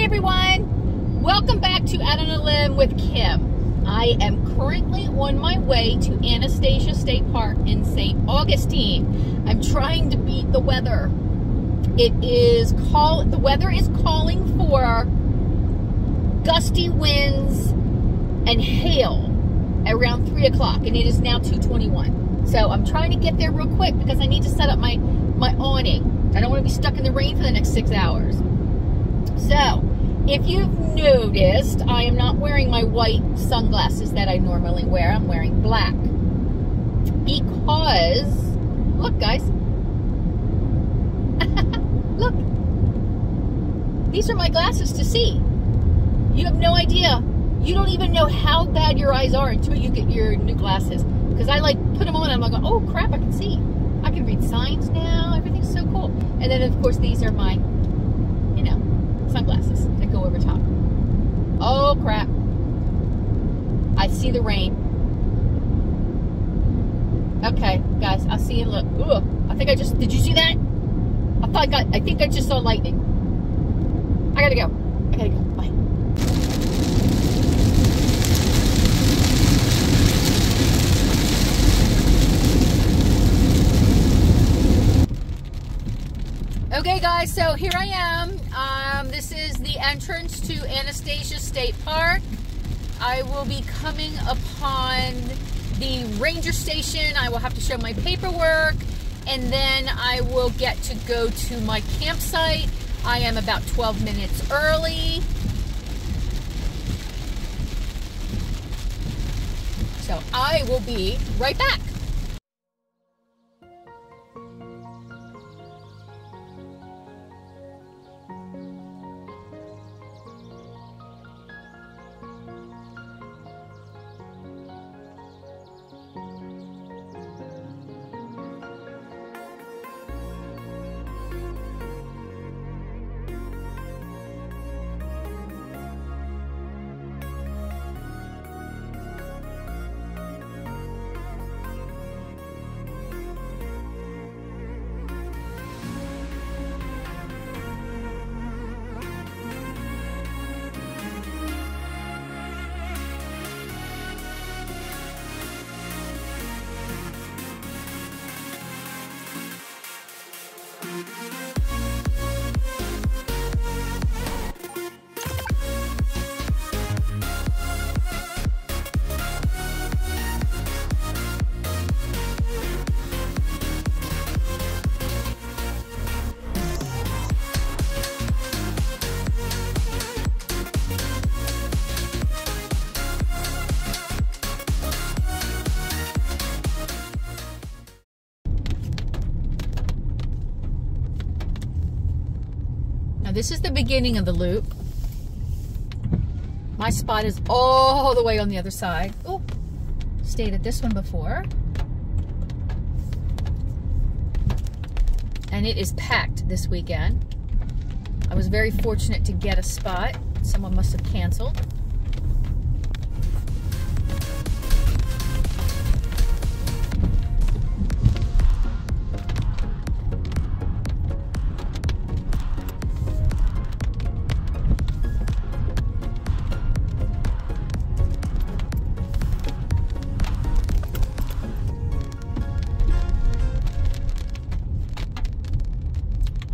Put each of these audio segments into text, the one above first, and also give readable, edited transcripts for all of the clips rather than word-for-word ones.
Hey everyone, welcome back to Out on a Limb with Kim. I am currently on my way to Anastasia State Park in St. Augustine. I'm trying to beat the weather. The weather is calling for gusty winds and hail around 3 o'clock, and it is now 2:21. So I'm trying to get there real quick because I need to set up my awning. I don't want to be stuck in the rain for the next 6 hours. So, if you've noticed, I am not wearing my white sunglasses that I normally wear. I'm wearing black. Because, look guys. Look. These are my glasses to see. You have no idea. You don't even know how bad your eyes are until you get your new glasses. Because I like put them on and I'm like, oh crap, I can see. I can read signs now. Everything's so cool. And then of course these are my, sunglasses that go over top. Oh crap. I see the rain. Okay, guys, I'll see you. Look. Ooh, I think did you see that? I think I just saw lightning. I gotta go. Bye. Okay guys, so here I am. This is the entrance to Anastasia State Park. I will be coming upon the ranger station. I will have to show my paperwork, and then I will get to go to my campsite. I am about 12 minutes early. So I will be right back. This is the beginning of the loop. My spot is all the way on the other side. Oh, stayed at this one before. And it is packed this weekend. I was very fortunate to get a spot. Someone must have canceled.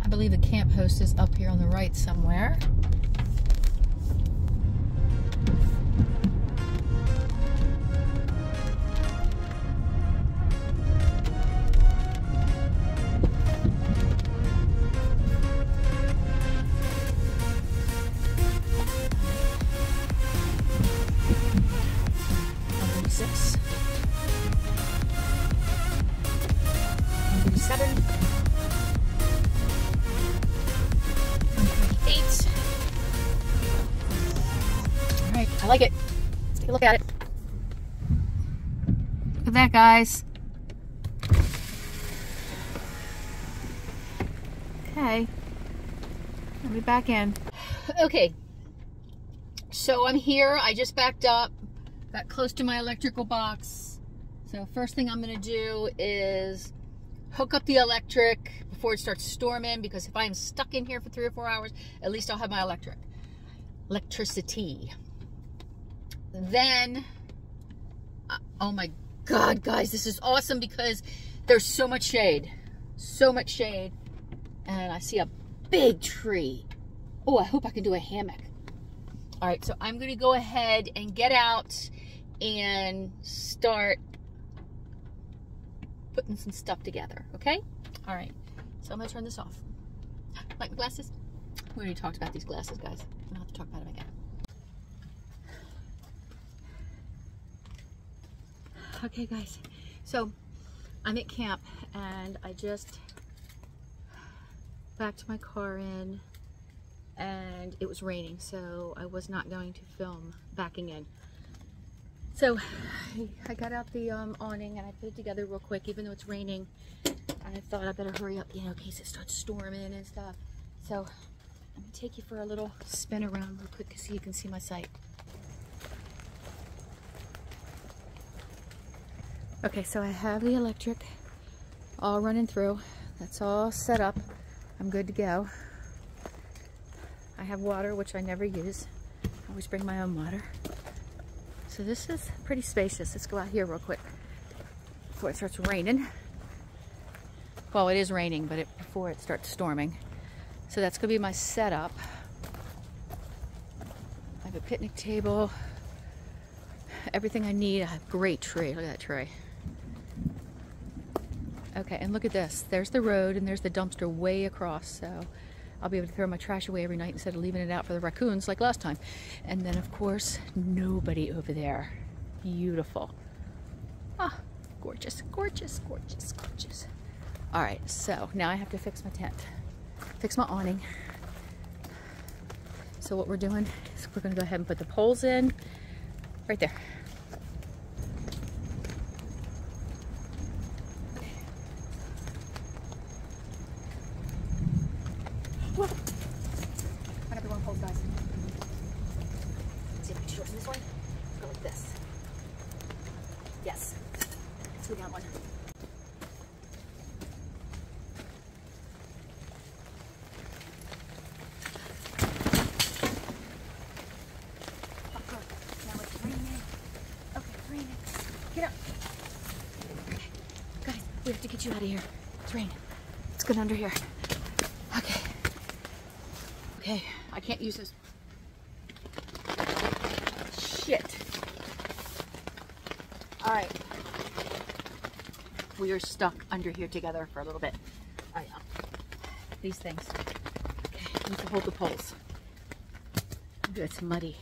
I believe the camp host is up here on the right somewhere. Six. 7. 8. All right, I like it. Let's take a look at it. Look at that, guys. Okay, let me back in. Okay, so I'm here. I just backed up, got close to my electrical box. So first thing I'm gonna do is hook up the electric before it starts storming, because if I'm stuck in here for 3 or 4 hours, at least I'll have my electric. electricity. Then, oh my God, guys, this is awesome because there's so much shade. So much shade. And I see a big tree. Oh, I hope I can do a hammock. All right, so I'm going to go ahead and get out and start putting some stuff together, okay? All right, so I'm going to turn this off. Like my glasses? We already talked about these glasses, guys. I don't have to talk about them again. Okay, guys, so I'm at camp and I just backed my car in and it was raining, so I was not going to film backing in. So I got out the awning and I put it together real quick, even though it's raining. I thought I better hurry up, you know, in case it starts storming and stuff. So I'm gonna take you for a little spin around real quick so you can see my site. Okay, so I have the electric all running through. That's all set up. I'm good to go. I have water, which I never use. I always bring my own water. So this is pretty spacious. Let's go out here real quick before it starts raining. Well, it is raining, but before it starts storming. So that's gonna be my setup. I have a picnic table, everything I need. I have a great tree. Look at that tree. Okay, and look at this. There's the road and there's the dumpster way across, so I'll be able to throw my trash away every night instead of leaving it out for the raccoons like last time. And then, of course, nobody over there. Beautiful. Ah, gorgeous, gorgeous, gorgeous, gorgeous. All right, so now I have to fix my tent, fix my awning. So what we're doing is we're gonna go ahead and put the poles in right there. Whoa. I got the wrong poles, guys. Let's see if I can shorten this one. Go like this. Yes. Let's go down one. Get up. Okay. Guys, we have to get you out of here. It's raining. Let's get under here. Okay. Okay, I can't use this. Shit. All right. We are stuck under here together for a little bit. All right. These things. Okay, I need to hold the poles. It's muddy.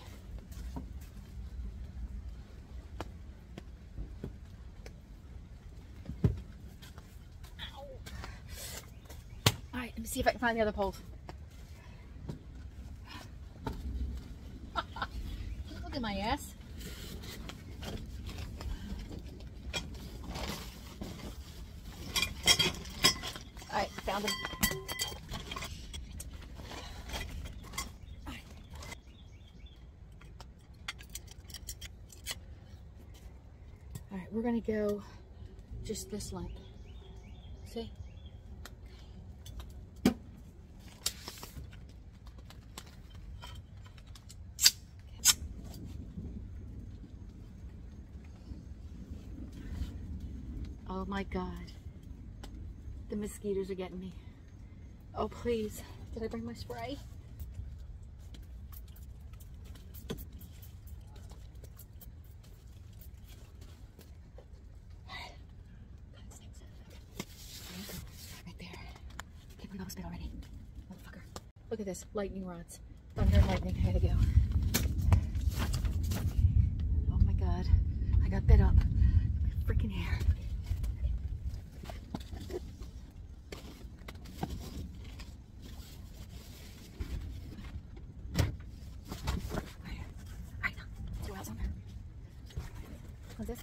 Let me see if I can find the other poles. Look at my ass. Alright, found them. Alright, we're gonna go just this length. See? Oh my God, the mosquitoes are getting me. Oh please, did I bring my spray? Right there. Can't believe I was bit already, motherfucker. Look at this, lightning rods. Thunder and lightning, I gotta go. Oh my God, I got bit up. My freaking hair. What's this?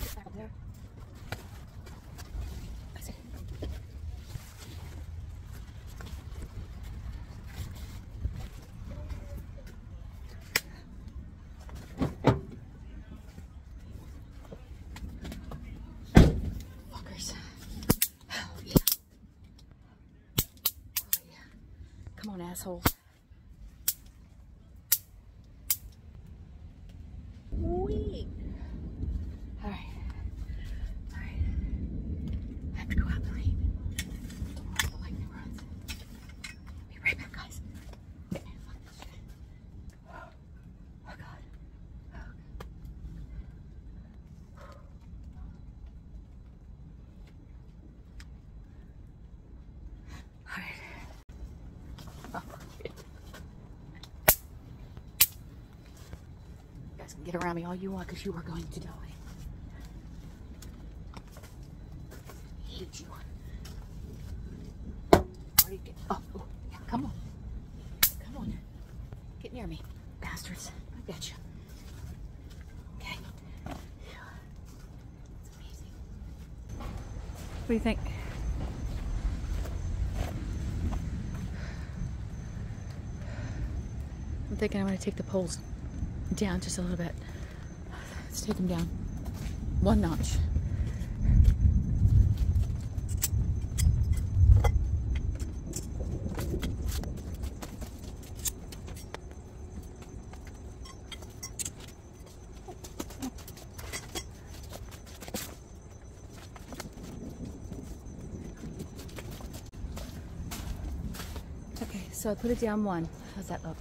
It's back there. I see. Fuckers. Oh yeah. Oh yeah. Come on, assholes. guys can get around me all you want because you are going to die. I hate you. Where do you get? Oh, yeah, come on. Come on. Get near me, bastards. I got you. Okay. It's amazing. What do you think? I'm thinking I'm going to take the poles down just a little bit. Let's take them down one notch. Okay, so I put it down one. How's that look?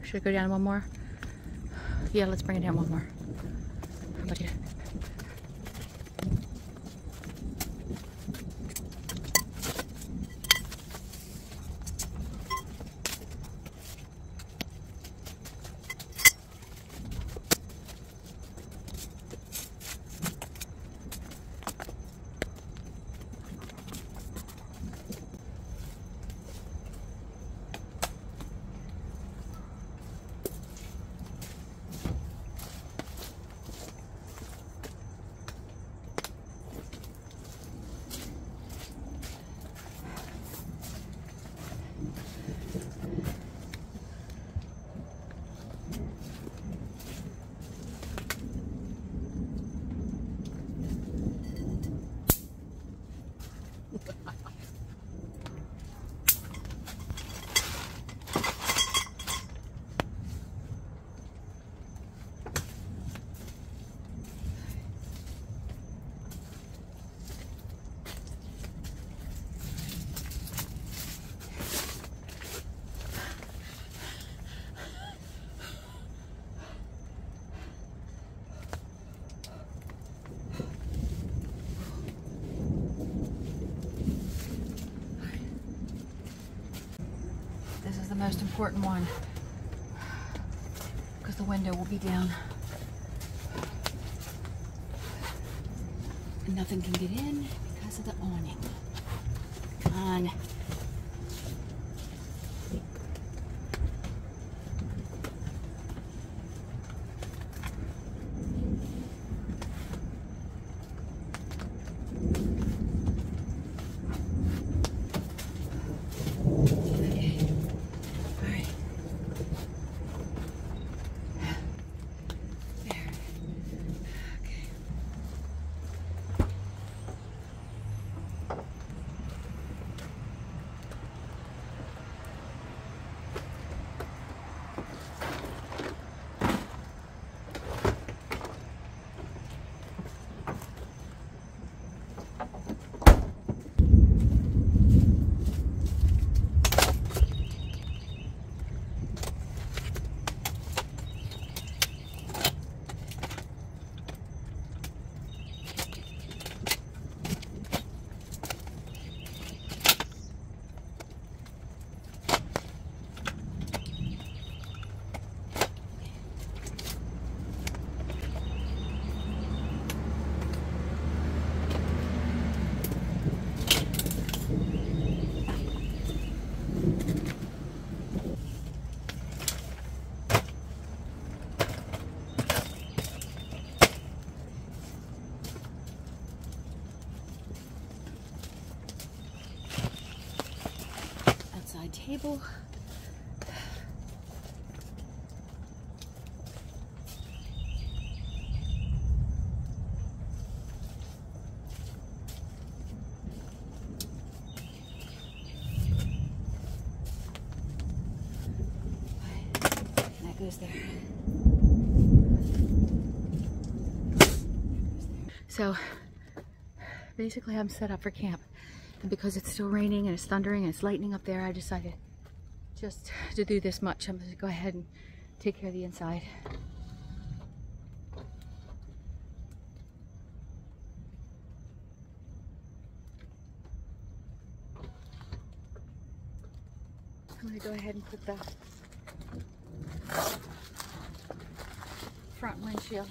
Should I go down one more? Yeah, let's bring it down one more. How about you? This is the most important one because the window will be down and nothing can get in because of the awning. Come on. Table. That goes there. So basically I'm set up for camp. And because it's still raining and it's thundering and it's lightning up there, I decided just to do this much. I'm going to go ahead and take care of the inside. I'm going to go ahead and put the front windshield